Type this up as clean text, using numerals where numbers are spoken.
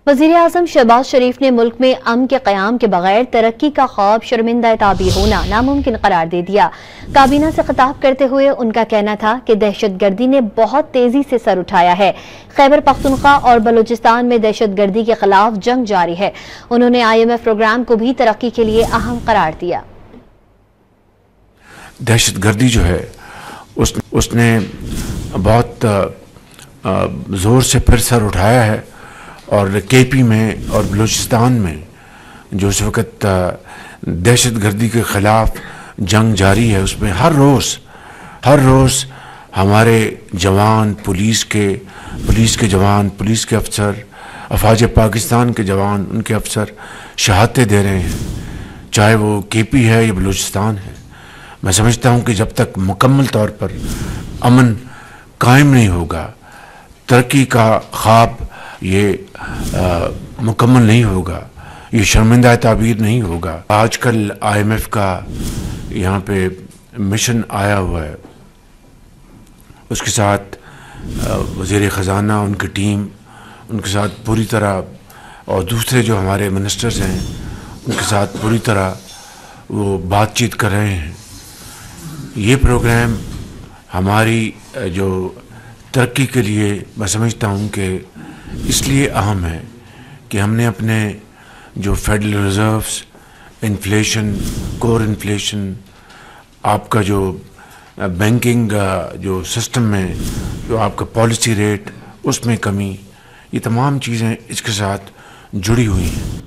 वज़ीर-ए-आज़म शहबाज शरीफ ने मुल्क में अमन के क़याम के बगैर तरक्की का ख्वाब शर्मिंदा ताबीर होना नामुमकिन करार दे दिया। काबीना से खिताब करते हुए उनका कहना था कि दहशतगर्दी ने बहुत तेजी से सर उठाया है। खैबर पख्तूनख्वा और बलूचिस्तान में दहशतगर्दी के खिलाफ जंग जारी है। उन्होंने IMF प्रोग्राम को भी तरक्की के लिए अहम करार दिया। दहशतगर्दी जो है उसने बहुत जोर से फिर सर उठाया है और KP में और बलूचिस्तान में जो इस वक्त दहशतगर्दी के ख़िलाफ़ जंग जारी है, उसमें हर रोज़ हमारे जवान, पुलिस के जवान, पुलिस के अफसर, अफवाज पाकिस्तान के जवान, उनके अफसर शहादतें दे रहे हैं, चाहे वो KP है या बलूचिस्तान है। मैं समझता हूँ कि जब तक मुकम्मल तौर पर अमन कायम नहीं होगा, तरक्की का ख्वाब ये मुकम्मल नहीं होगा, ये शर्मिंदा ताबीर नहीं होगा। आजकल IMF का यहाँ पे मिशन आया हुआ है, उसके साथ वज़ीर ख़ज़ाना, उनकी टीम, उनके साथ पूरी तरह, और दूसरे जो हमारे मिनिस्टर्स हैं उनके साथ पूरी तरह वो बातचीत कर रहे हैं। ये प्रोग्राम हमारी जो तरक्की के लिए मैं समझता हूँ कि इसलिए अहम है कि हमने अपने जो federal reserves, inflation, core inflation, आपका जो बैंकिंग जो सिस्टम में जो आपका पॉलिसी रेट, उसमें कमी, ये तमाम चीज़ें इसके साथ जुड़ी हुई हैं।